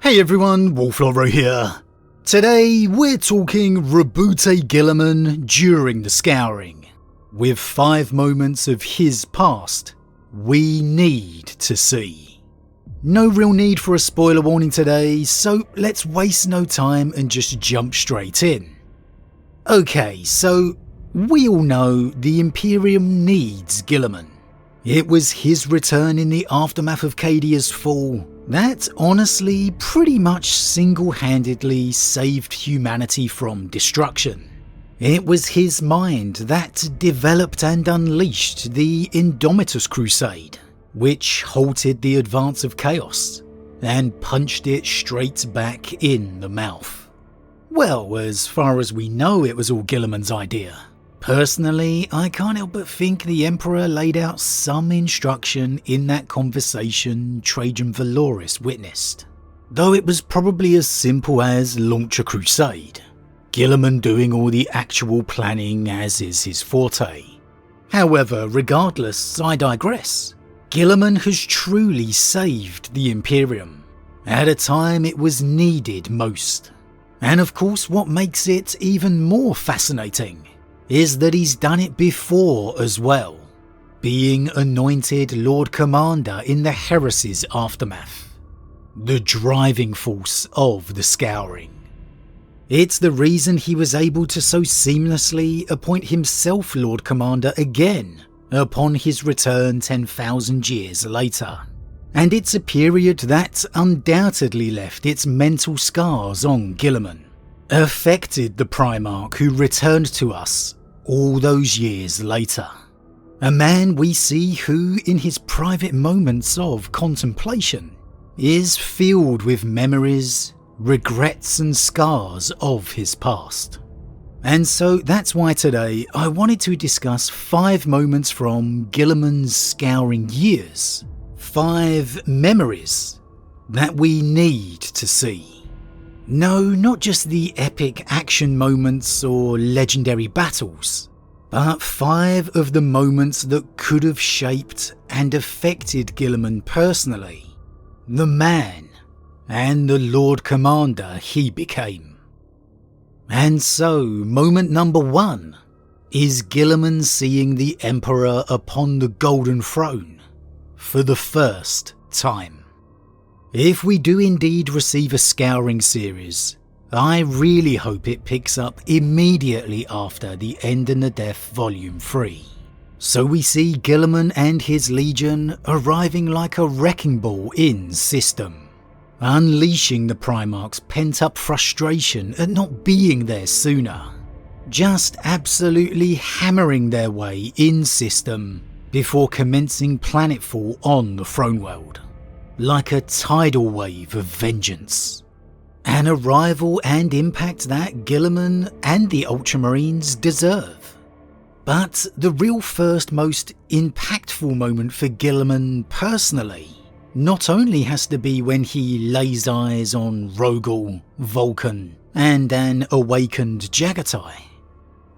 Hey everyone, Wolf Lord Rho here. Today we're talking Roboute Guilliman during the Scouring, with 5 moments of his past we need to see. No real need for a spoiler warning today, so let's waste no time and just jump straight in. Okay, so we all know the Imperium needs Guilliman. It was his return in the aftermath of Cadia's fall that honestly pretty much single-handedly saved humanity from destruction. It was his mind that developed and unleashed the Indomitus Crusade, which halted the advance of chaos and punched it straight back in the mouth. Well, as far as we know, it was all Guilliman's idea. Personally, I can't help but think the Emperor laid out some instruction in that conversation Trajan Valoris witnessed, though it was probably as simple as launch a crusade, Guilliman doing all the actual planning as is his forte. However, regardless, I digress. Guilliman has truly saved the Imperium, at a time it was needed most. And of course what makes it even more fascinating is that he's done it before as well, being anointed Lord Commander in the Heresy's aftermath, the driving force of the Scouring. It's the reason he was able to so seamlessly appoint himself Lord Commander again upon his return 10,000 years later. And it's a period that undoubtedly left its mental scars on Guilliman, affected the Primarch who returned to us all those years later. A man we see who, in his private moments of contemplation, is filled with memories, regrets and scars of his past. And so that's why today I wanted to discuss 5 moments from Guilliman's Scouring years, 5 memories that we need to see. No, not just the epic action moments or legendary battles, but 5 of the moments that could have shaped and affected Guilliman personally, the man and the Lord Commander he became. And so, moment number 1 is Guilliman seeing the Emperor upon the Golden Throne for the first time. If we do indeed receive a Scouring series, I really hope it picks up immediately after the End and the Death Volume 3. So we see Guilliman and his legion arriving like a wrecking ball in system, unleashing the Primarch's pent-up frustration at not being there sooner, just absolutely hammering their way in system before commencing planetfall on the throne world, like a tidal wave of vengeance. An arrival and impact that Guilliman and the Ultramarines deserve. But the real first most impactful moment for Guilliman personally not only has to be when he lays eyes on Rogal, Vulcan and an awakened Jagatai,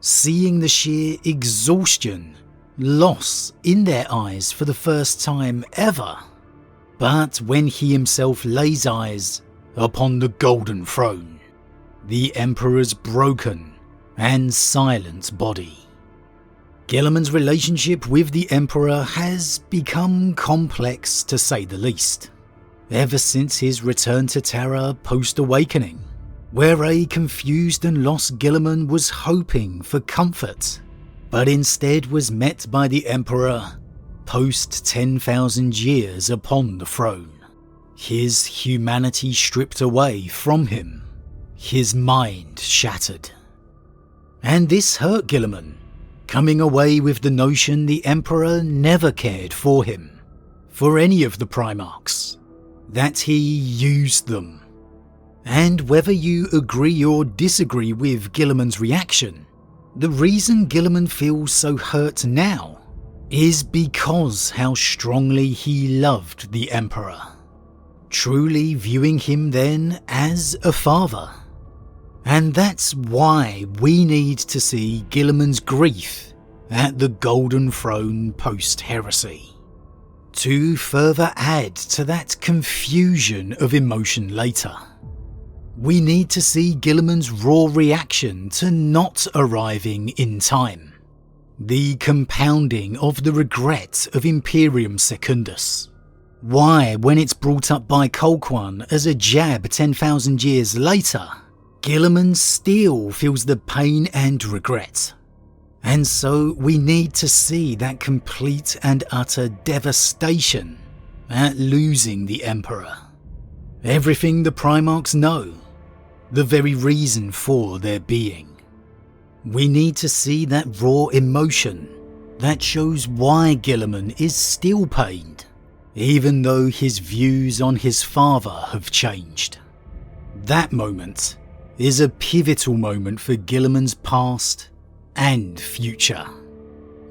seeing the sheer exhaustion, loss in their eyes for the first time ever, but when he himself lays eyes upon the Golden Throne, the Emperor's broken and silent body. Guilliman's relationship with the Emperor has become complex to say the least, ever since his return to Terra post-awakening, where a confused and lost Guilliman was hoping for comfort, but instead was met by the Emperor post 10,000 years upon the throne, his humanity stripped away from him, his mind shattered. And this hurt Guilliman, coming away with the notion the Emperor never cared for him, for any of the Primarchs, that he used them. And whether you agree or disagree with Guilliman's reaction, the reason Guilliman feels so hurt now is because how strongly he loved the Emperor, truly viewing him then as a father. And that's why we need to see Guilliman's grief at the Golden Throne post-Heresy. to further add to that confusion of emotion later. We need to see Guilliman's raw reaction to not arriving in time. The compounding of the regret of Imperium Secundus. Why, when it's brought up by Colquhoun as a jab 10,000 years later, Guilliman still feels the pain and regret. And so we need to see that complete and utter devastation at losing the Emperor. Everything the Primarchs know, the very reason for their being. We need to see that raw emotion that shows why Guilliman is still pained, even though his views on his father have changed. That moment is a pivotal moment for Guilliman's past and future,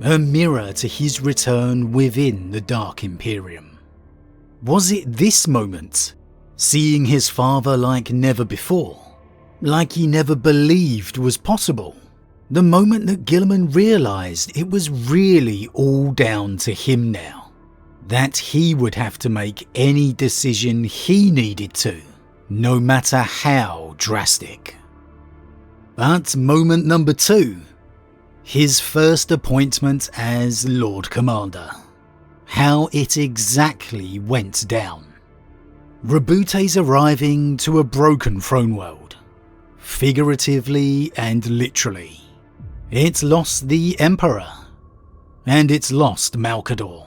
a mirror to his return within the Dark Imperium. Was it this moment, seeing his father like never before, like he never believed was possible, the moment that Guilliman realised it was really all down to him now, that he would have to make any decision he needed to, no matter how drastic? But moment number 2, his first appointment as Lord Commander. How it exactly went down. Roboute's arriving to a broken throne world, figuratively and literally. It's lost the Emperor, and it's lost Malcador,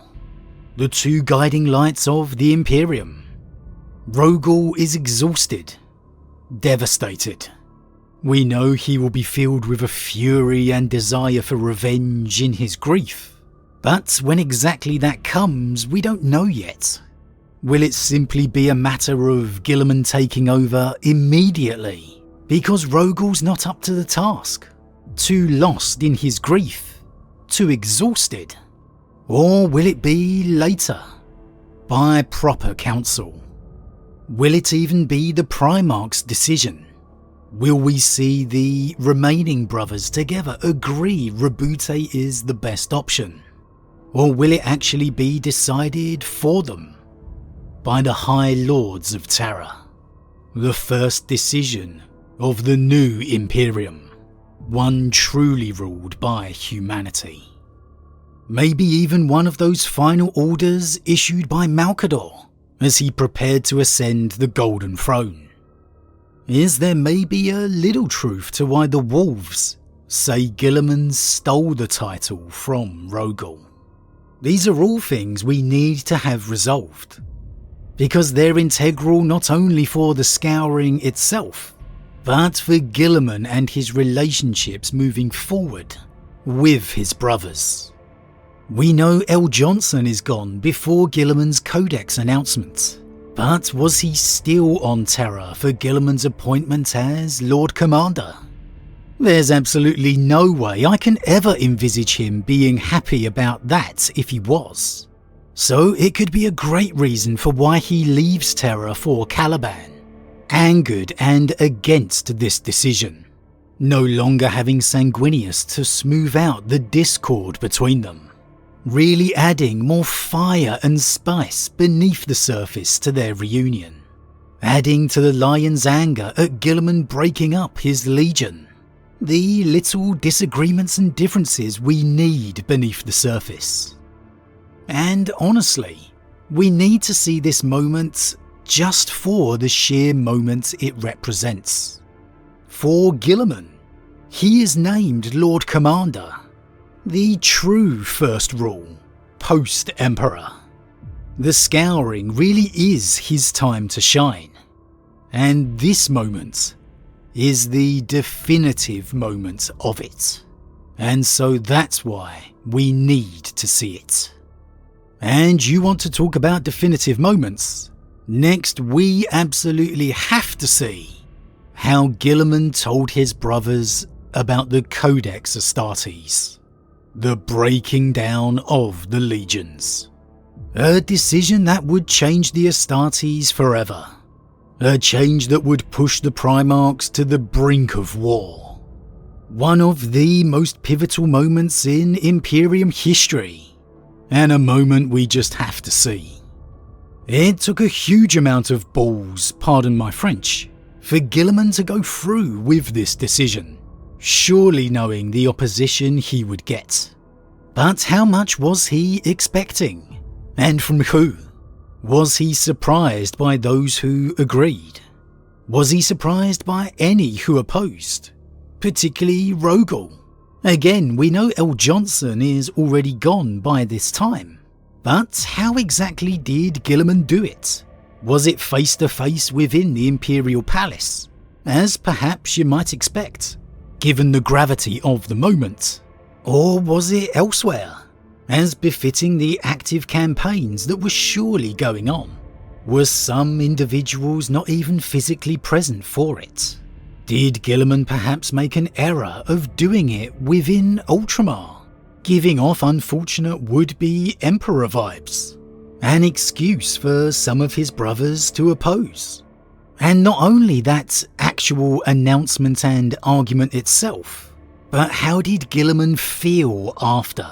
the two guiding lights of the Imperium. Rogal is exhausted, devastated. We know he will be filled with a fury and desire for revenge in his grief. But when exactly that comes, we don't know yet. Will it simply be a matter of Guilliman taking over immediately because Rogal's not up to the task? Too lost in his grief? Too exhausted? Or will it be later, by proper counsel? Will it even be the Primarch's decision? Will we see the remaining brothers together agree Roboute is the best option? Or will it actually be decided for them by the High Lords of Terror? The first decision of the new Imperium, one truly ruled by humanity. Maybe even one of those final orders issued by Malcador as he prepared to ascend the Golden Throne. Is there maybe a little truth to why the Wolves say Guilliman stole the title from Rogal? These are all things we need to have resolved, because they're integral not only for the Scouring itself, but for Guilliman and his relationships moving forward with his brothers. We know El Johnson is gone before Guilliman's Codex announcement. But was he still on Terra for Guilliman's appointment as Lord Commander? There's absolutely no way I can ever envisage him being happy about that if he was. So it could be a great reason for why he leaves Terra for Caliban, angered and against this decision, no longer having Sanguinius to smooth out the discord between them. Really adding more fire and spice beneath the surface to their reunion, adding to the Lion's anger at Guilliman breaking up his legion. The little disagreements and differences we need beneath the surface. And honestly, we need to see this moment just for the sheer moment it represents. For Guilliman, he is named Lord Commander, the true first rule, post-Emperor. The Scouring really is his time to shine, and this moment is the definitive moment of it, and so that's why we need to see it. And you want to talk about definitive moments? Next, we absolutely have to see how Guilliman told his brothers about the Codex Astartes. The breaking down of the legions. A decision that would change the Astartes forever. A change that would push the Primarchs to the brink of war. One of the most pivotal moments in Imperium history. and a moment we just have to see. It took a huge amount of balls, pardon my French, for Guilliman to go through with this decision, surely knowing the opposition he would get. But how much was he expecting? And from who? Was he surprised by those who agreed? Was he surprised by any who opposed? Particularly Rogal. Again, we know L. Johnson is already gone by this time. But how exactly did Guilliman do it? Was it face to face within the Imperial Palace, as perhaps you might expect, given the gravity of the moment? Or was it elsewhere, as befitting the active campaigns that were surely going on? Were some individuals not even physically present for it? Did Guilliman perhaps make an error of doing it within Ultramar, giving off unfortunate would-be Emperor vibes? An excuse for some of his brothers to oppose? And not only that actual announcement and argument itself, but how did Guilliman feel after?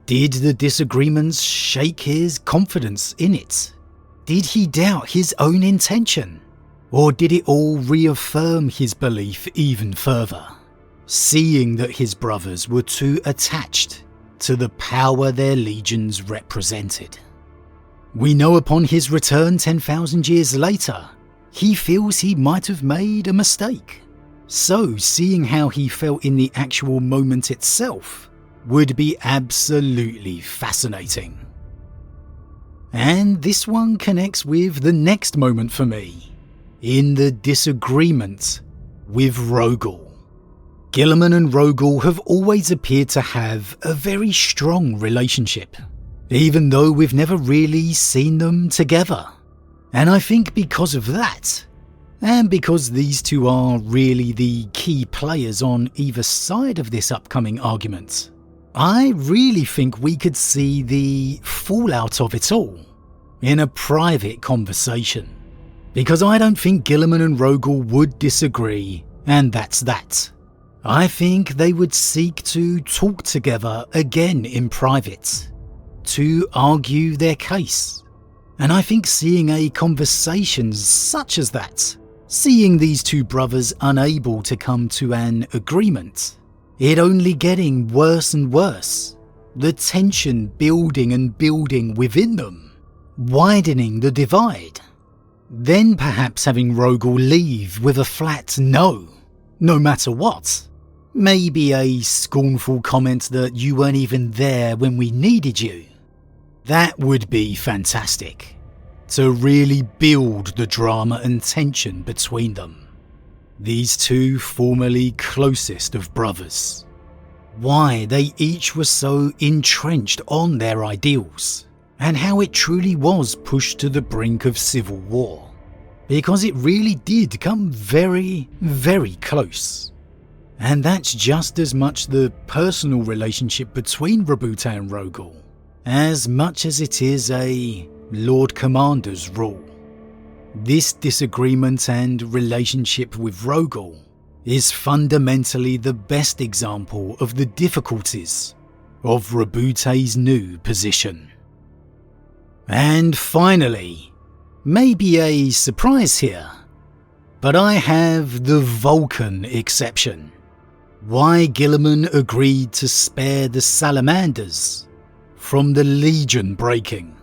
Did the disagreements shake his confidence in it? Did he doubt his own intention? Or did it all reaffirm his belief even further, seeing that his brothers were too attached to the power their legions represented? We know upon his return 10,000 years later, he feels he might have made a mistake. So seeing how he felt in the actual moment itself would be absolutely fascinating. And this one connects with the next moment for me, in the disagreement with Rogal. Guilliman and Rogal have always appeared to have a very strong relationship, even though we've never really seen them together. And I think because of that, and because these two are really the key players on either side of this upcoming argument, I really think we could see the fallout of it all in a private conversation. Because I don't think Guilliman and Rogal would disagree, and that's that. I think they would seek to talk together again in private, to argue their case. And I think seeing a conversation such as that, seeing these two brothers unable to come to an agreement, it only getting worse and worse, the tension building and building within them, widening the divide. Then perhaps having Rogal leave with a flat no matter what. Maybe a scornful comment that you weren't even there when we needed you. That would be fantastic, to really build the drama and tension between them. These two formerly closest of brothers. Why they each were so entrenched on their ideals, and how it truly was pushed to the brink of civil war. Because it really did come very, very close. And that's just as much the personal relationship between Roboute and Rogal, as much as it is a Lord Commander's rule. This disagreement and relationship with Rogal is fundamentally the best example of the difficulties of Roboute's new position. And finally, maybe a surprise here, but I have the Vulcan exception. Why Guilliman agreed to spare the Salamanders from the Legion breaking.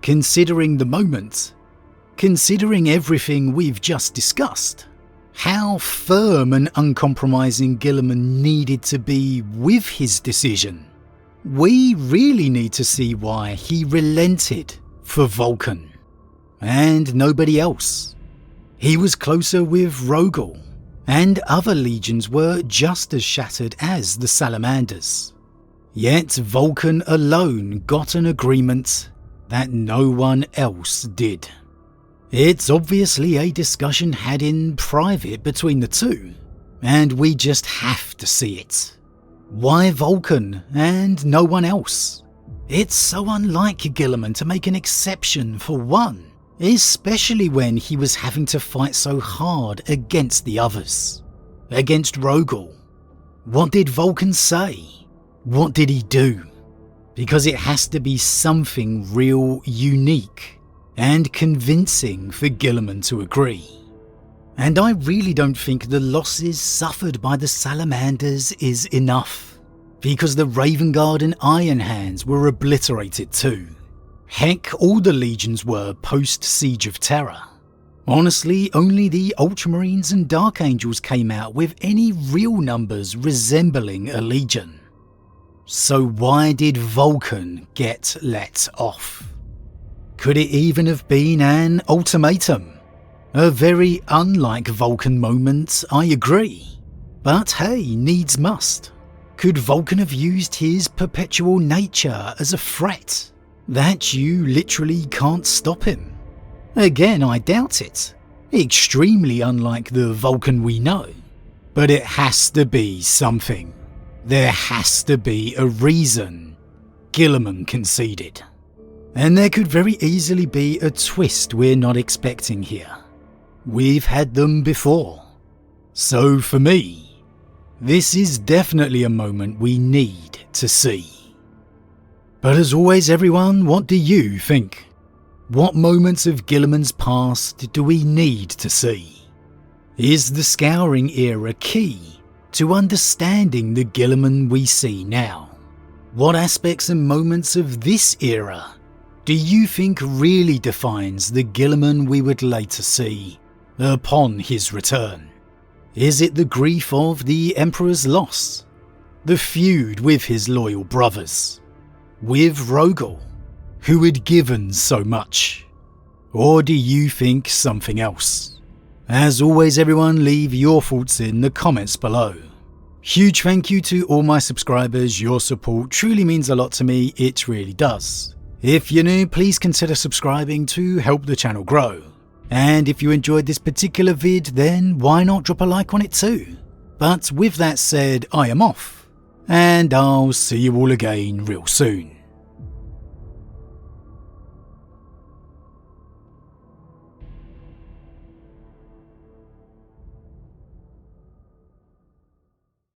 Considering the moment, considering everything we've just discussed, how firm and uncompromising Guilliman needed to be with his decision, we really need to see why he relented for Vulcan, and nobody else. He was closer with Rogal, and other legions were just as shattered as the Salamanders. Yet Vulcan alone got an agreement that no one else did. It's obviously a discussion had in private between the two, and we just have to see it. Why Vulcan and no one else? It's so unlike Guilliman to make an exception for one, especially when he was having to fight so hard against the others. Against Rogal. What did Vulcan say? What did he do? because it has to be something real unique and convincing for Guilliman to agree. And I really don't think the losses suffered by the Salamanders is enough, because the Raven Guard and Iron Hands were obliterated too. Heck, all the legions were post Siege of Terror. Honestly, only the Ultramarines and Dark Angels came out with any real numbers resembling a legion. So why did Vulcan get let off? Could it even have been an ultimatum? A very unlike Vulcan moment, I agree. But hey, needs must. Could Vulcan have used his perpetual nature as a threat? That you literally can't stop him? Again, I doubt it. Extremely unlike the Vulcan we know. But it has to be something. There has to be a reason Guilliman conceded. And there could very easily be a twist we're not expecting here. We've had them before. So for me, this is definitely a moment we need to see. But as always everyone, what do you think? What moments of Guilliman's past do we need to see? Is the Scouring era key to understanding the Guilliman we see now? What aspects and moments of this era do you think really defines the Guilliman we would later see upon his return? Is it the grief of the Emperor's loss? The feud with his loyal brothers? With Rogal, who had given so much? Or do you think something else? As always everyone, leave your thoughts in the comments below. Huge thank you to all my subscribers, your support truly means a lot to me, it really does. If you're new, please consider subscribing to help the channel grow. And if you enjoyed this particular vid, then why not drop a like on it too? But with that said, I am off, and I'll see you all again real soon.